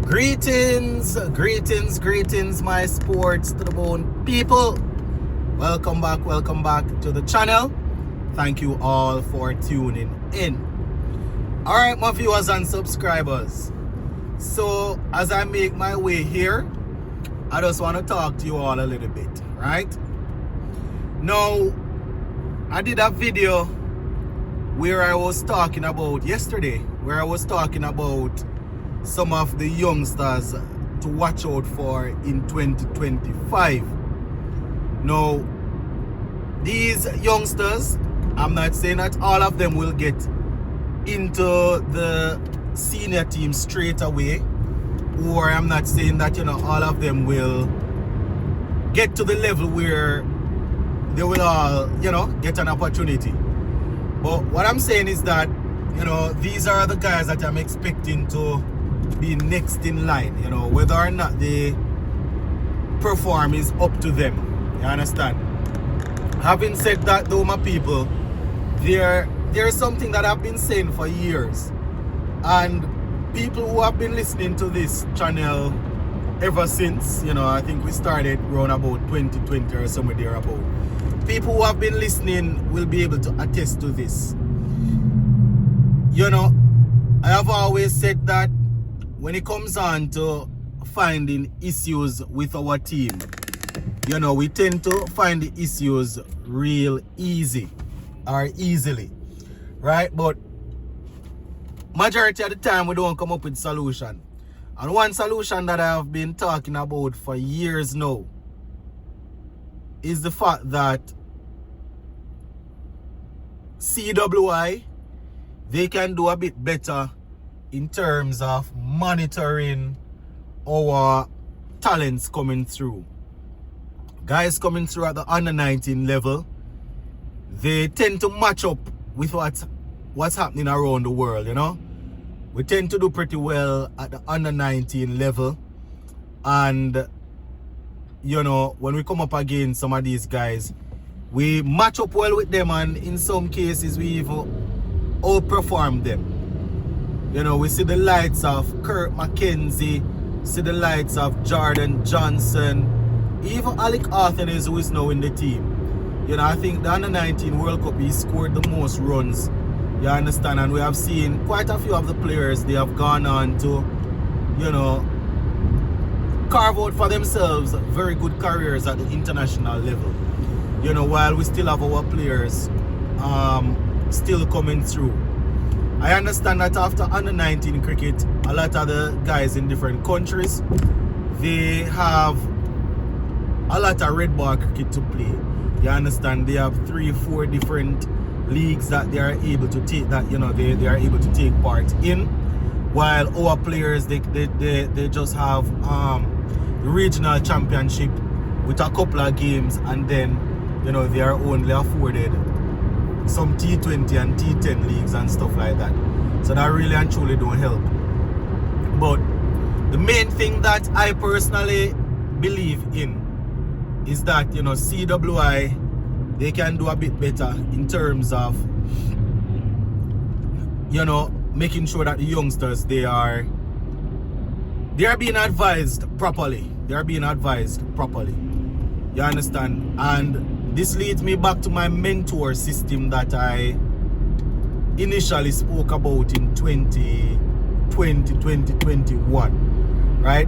Greetings, my sports to the bone people. Welcome back to the channel. Thank you all for tuning in. Alright, my viewers and subscribers. So, as I make my way here, I just want to talk to you all a little bit, right? Now, I did a video where I was talking about yesterday, where I was talking about some of the youngsters to watch out for in 2025. Now, these youngsters, I'm not saying that all of them will get into the senior team straight away, or I'm not saying that all of them will get to the level where they will all get an opportunity. But what I'm saying is that these are the guys that I'm expecting to be next in line. Whether or not they perform is up to them. You understand? Having said that, though, my people, there's something that I've been saying for years, and people who have been listening to this channel ever since, I think we started around about 2020 or somewhere thereabout. People who have been listening will be able to attest to this. I have always said that when it comes on to finding issues with our team, we tend to find the issues real easily, right? But majority of the time we don't come up with solution. And one solution that I have been talking about for years now is the fact that CWI, they can do a bit better in terms of monitoring our talents coming through. Guys coming through at the under 19 level, they tend to match up with what's happening around the world. We tend to do pretty well at the under 19 level, and when we come up against some of these guys, we match up well with them, and in some cases we even outperform them. We see the likes of Kurt McKenzie, see the likes of Jordan Johnson, even Alec Arthur, who is now in the team. I think the under 19 World Cup, he scored the most runs. You understand? And we have seen quite a few of the players, they have gone on to, carve out for themselves very good careers at the international level. While we still have our players still coming through. I understand that after under 19 cricket, a lot of the guys in different countries, they have a lot of red ball cricket to play. You understand? They have 3-4 different leagues that they are able to take they are able to take part in, while our players they just have the regional championship with a couple of games, and then they are only afforded some T20 and T10 leagues and stuff like that. So that really and truly don't help. But the main thing that I personally believe in is that CWI, they can do a bit better in terms of making sure that the youngsters they are being advised properly. They are being advised properly. You understand? And this leads me back to my mentor system that I initially spoke about in 2021, right?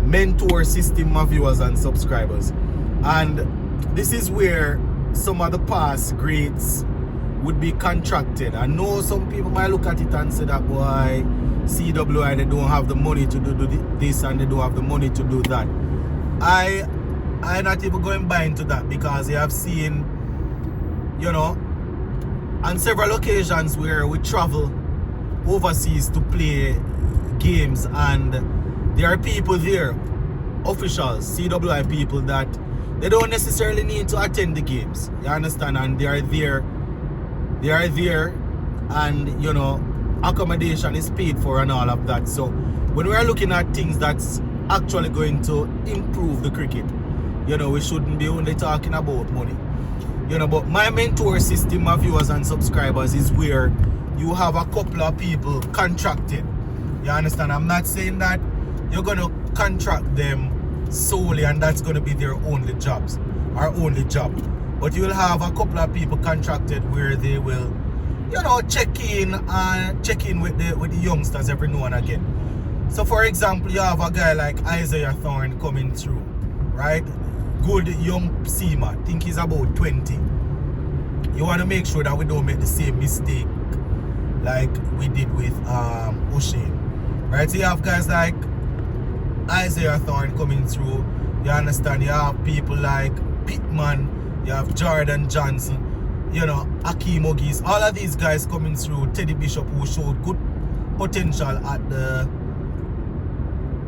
Mentor system, my viewers and subscribers. And this is where some of the past greats would be contracted. I know some people might look at it and say that, boy, CWI, they don't have the money to do this and they don't have the money to do that. I'm not even going back into that, because I have seen, on several occasions where we travel overseas to play games, and there are people there, officials, CWI people, that they don't necessarily need to attend the games. You understand? And they are there, and accommodation is paid for and all of that. So when we are looking at things that's actually going to improve the cricket, we shouldn't be only talking about money. But my mentor system, my viewers and subscribers, is where you have a couple of people contracted. You understand? I'm not saying that you're gonna contract them solely, and that's gonna be their only jobs, or only job. But you will have a couple of people contracted where they will, you know, check in with the youngsters every now and again. So for example, you have a guy like Isaiah Thorne coming through, right? Good young seaman, think he's about 20. You want to make sure that we don't make the same mistake like we did with O'Shane, right? So you have guys like Isaiah Thorne coming through. You understand? You have people like Pittman, you have Jordan Johnson, you know, Akeem Ogis, all of these guys coming through. Teddy Bishop, who showed good potential at the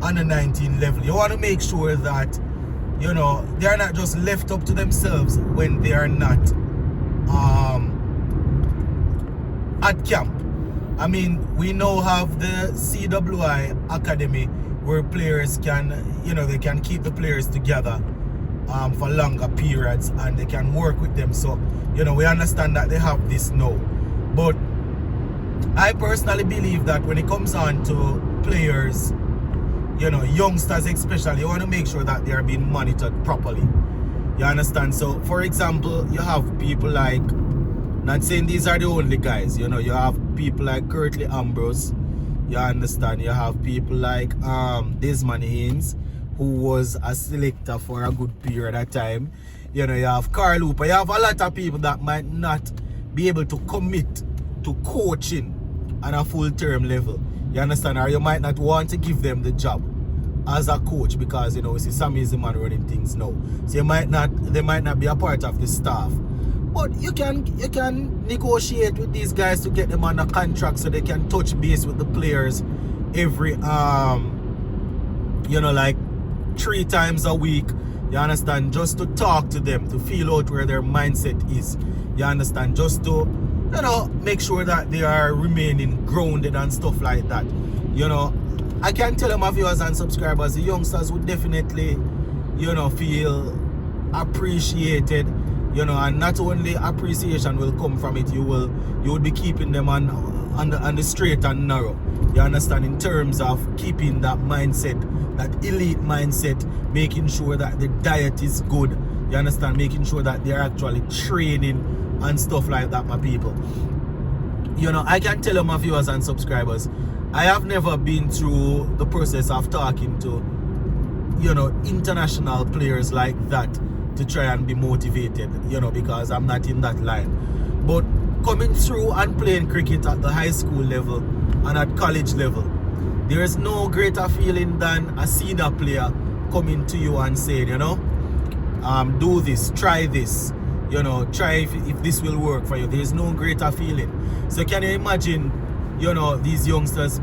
under 19 level. You want to make sure that, you know, they are not just left up to themselves when they are not at camp. I mean, we now have the CWI Academy where players can, you know, they can keep the players together for longer periods, and they can work with them. So, you know, we understand that they have this now. But I personally believe that when it comes on to players, you know, youngsters especially, you want to make sure that they are being monitored properly. You understand? So, for example, you have people like, not saying these are the only guys, you know, you have people like Curtly Ambrose, you understand? You have people like Desmond Haynes, who was a selector for a good period of time. You know, you have Carl Hooper. You have a lot of people that might not be able to commit to coaching on a full-term level. You understand? Or you might not want to give them the job as a coach because, you know, we see Sammy is the man running things now. So they might not be a part of the staff. But you can negotiate with these guys to get them on a contract so they can touch base with the players every you know, like 3 times a week. You understand? Just to talk to them, to feel out where their mindset is. You understand? Just to, you know, make sure that they are remaining grounded and stuff like that. You know, I can tell my viewers and subscribers, the youngsters would definitely, you know, feel appreciated. You know, and not only appreciation will come from it, you would be keeping them on the straight and narrow. You understand? In terms of keeping that mindset, that elite mindset, making sure that the diet is good. You understand? Making sure that they're actually training and stuff like that, my people. You know, I can tell you, my viewers and subscribers, I have never been through the process of talking to, you know, international players like that to try and be motivated, you know, because I'm not in that line. But coming through and playing cricket at the high school level and at college level, there is no greater feeling than a senior player coming to you and saying, you know, do this, try this, you know, try if this will work for you. There is no greater feeling. So can you imagine, you know, these youngsters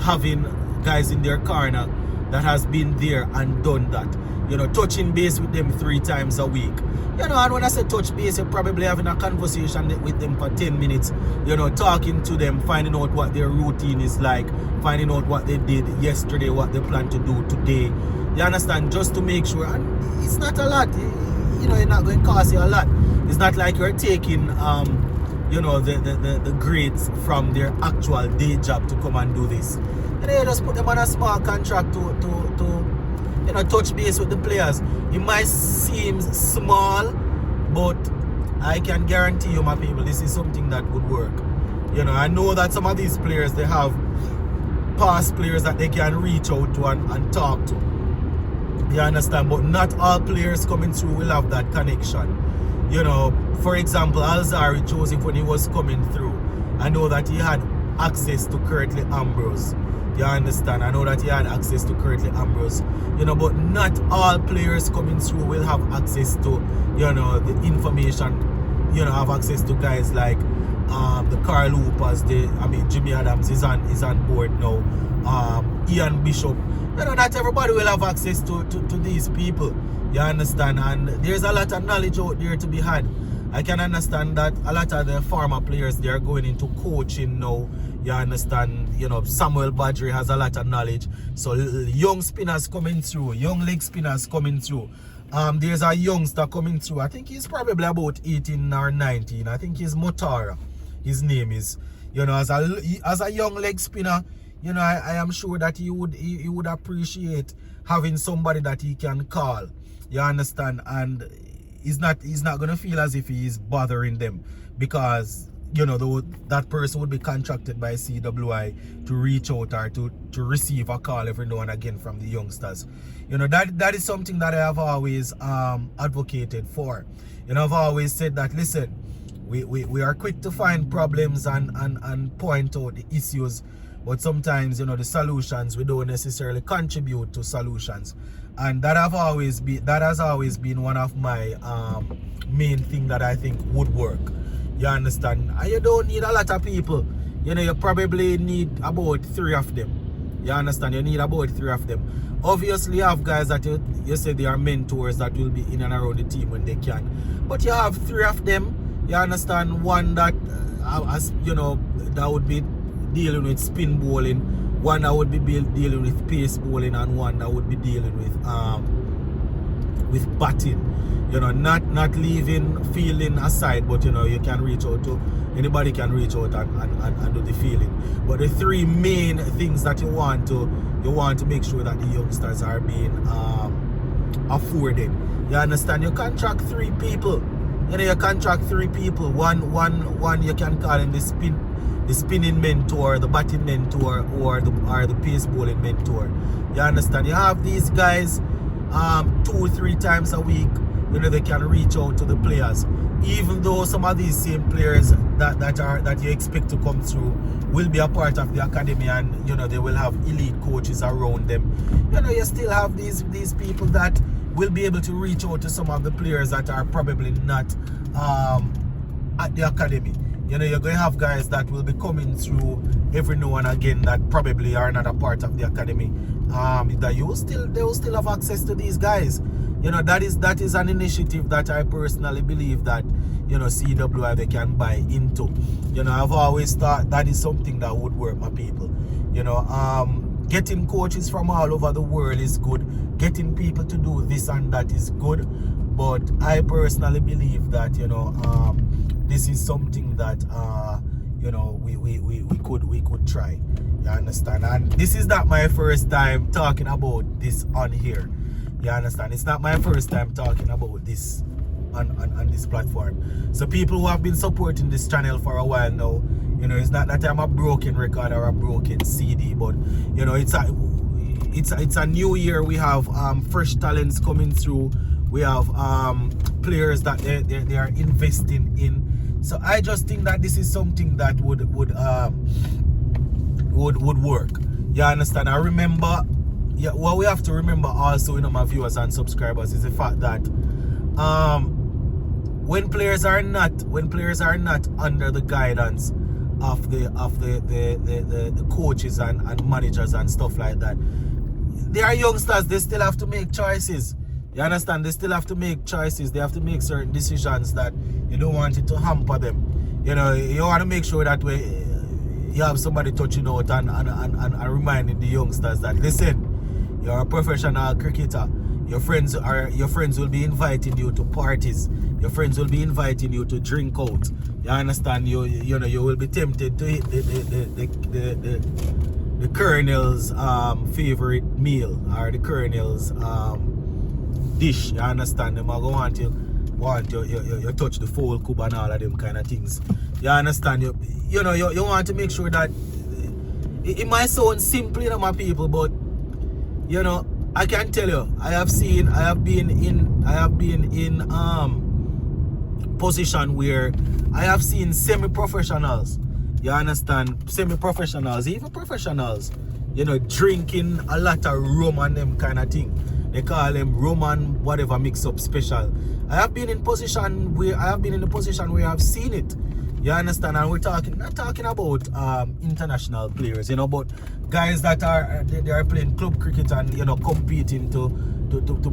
having guys in their corner that has been there and done that, you know, touching base with them 3 times a week. You know, and when I say touch base, you're probably having a conversation with them for 10 minutes, you know, talking to them, finding out what their routine is like, finding out what they did yesterday, what they plan to do today. You understand? Just to make sure, and it's not a lot, you know, it's not going to cost you a lot. It's not like you're taking, you know, the grades from their actual day job to come and do this. And they just put them on a small contract to you know, touch base with the players. It might seem small, but I can guarantee you, my people, this is something that would work. You know, I know that some of these players, they have past players that they can reach out to and talk to. You understand? But not all players coming through will have that connection. You know, for example, Alzari Joseph, when he was coming through, I know that he had access to Curtly Ambrose. You understand? I know that he had access to Curtly Ambrose. You know, but not all players coming through will have access to, you know, the information. You know, have access to guys like the Carl Hoopers, Jimmy Adams is on board now. Ian Bishop. You know, not everybody will have access to these people. You understand? And there's a lot of knowledge out there to be had. I can understand that a lot of the former players, they are going into coaching now. You understand? You know, Samuel Badri has a lot of knowledge. So young spinners coming through, young leg spinners coming through. There's a youngster coming through. I think he's probably about 18 or 19. I think he's Motara. His name is. You know, as a young leg spinner, you know, I am sure that he would appreciate having somebody that he can call. You understand? And he's not gonna feel as if he is bothering them, because you know that person would be contracted by CWI to reach out or to receive a call every now and again from the youngsters. You know, that is something that I have always advocated for. You know, I've always said that, listen, we are quick to find problems and point out the issues, but sometimes, you know, the solutions, we don't necessarily contribute to solutions. And that has always been one of my main thing that I think would work. You understand? And you don't need a lot of people. You know, you probably need about 3 of them. You understand? You need about 3 of them. Obviously, you have guys that you say they are mentors that will be in and around the team when they can. But you have 3 of them. You understand? One that, as you know, that would be dealing with spin bowling. One that would be dealing with pace bowling, and one that would be dealing with batting. You know, not leaving fielding aside, but you know, you can reach out to anybody, can reach out and do the fielding. But the 3 main things that you want to make sure that the youngsters are being afforded. You understand? You contract 3 people. You know, you contract 3 people. One you can call in the spinning mentor, the batting mentor, or the pace bowling mentor. You understand? You have these guys 2 or 3 times a week. You know, they can reach out to the players. Even though some of these same players that you expect to come through will be a part of the academy, and you know, they will have elite coaches around them. You know, you still have these people that will be able to reach out to some of the players that are probably not at the academy. You know, you're going to have guys that will be coming through every now and again that probably are not a part of the academy. That they will still have access to these guys. You know, that is an initiative that I personally believe that, you know, CWI they can buy into. You know, I've always thought that is something that would work, my people. You know, getting coaches from all over the world is good. Getting people to do this and that is good. But I personally believe that, you know, this is something that you know, we could try. You understand? And this is not my first time talking about this on here. You understand? It's not my first time talking about this on this platform. So people who have been supporting this channel for a while now, you know, it's not that I'm a broken record or a broken CD, but you know, it's a new year. We have fresh talents coming through. We have players that they are investing in. So I just think that this is something that would work. You understand? I remember. Yeah, what we have to remember also, you know, my viewers and subscribers, is the fact that when players are not under the guidance of the coaches and managers and stuff like that, they are youngsters. They still have to make choices. You understand? They still have to make choices. They have to make certain decisions that you don't want it to hamper them. You know, you want to make sure that you have somebody touching out and reminding the youngsters that, listen, you're a professional cricketer. Your friends will be inviting you to parties. Your friends will be inviting you to drink out. You understand? You know, you will be tempted to eat the colonel's favorite meal, or the colonel's dish. You understand? Them are going to want you touch the foul cub and all of them kind of things. You understand? You know, you want to make sure that it might sound simple, you know, my people, but you know, I can tell you, I have been in position where I have seen semi-professionals. You understand? Semi-professionals, even professionals, you know, drinking a lot of rum and them kind of thing. They call them rum and whatever mix up special. I have been in the position where I've seen it. You understand? And we're not talking about international players, you know, but guys that they are playing club cricket and, you know, competing to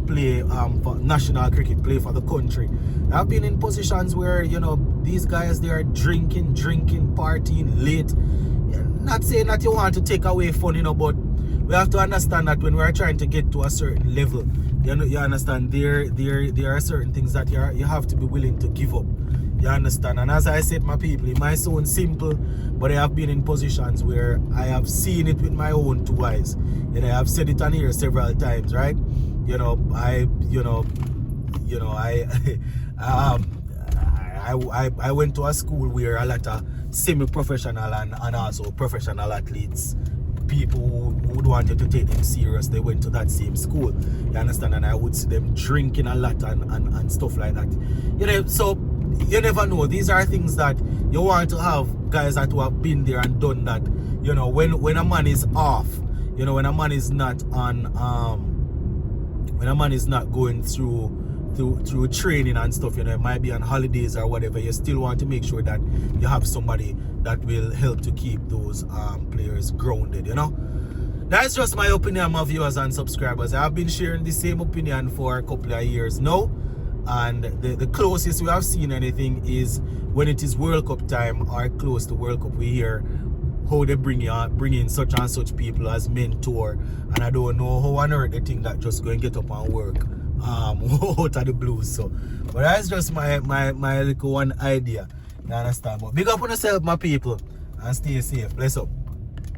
play for national cricket, play for the country. I've been in positions where, you know, these guys, they are drinking, partying late. Not saying that you want to take away fun, you know, but we have to understand that when we are trying to get to a certain level, you know, you understand there are certain things that you have to be willing to give up. You understand? And as I said, my people, it might sound simple, but I have been in positions where I have seen it with my own two eyes. You know, I have said it on here several times, right? You know, I I went to a school where a lot of semi-professional and also professional athletes, people who would want you to take them serious, they went to that same school. You understand? And I would see them drinking a lot and stuff like that. You know, so you never know. These are things that you want to have guys that who have been there and done that. You know, when a man is off, you know, when a man is not on when a man is not going through training and stuff, you know, it might be on holidays or whatever, you still want to make sure that you have somebody that will help to keep those players grounded, you know. That's just my opinion, my viewers and subscribers. I've been sharing the same opinion for a couple of years now, and the closest we have seen anything is when it is World Cup time or close to World Cup. We hear how they bring in such and such people as mentor, and I don't know how on earth they think that just go and get up and work out of the blues. So, but that's just my little one idea. You understand? But big up on yourself, my people, and stay safe. Bless up.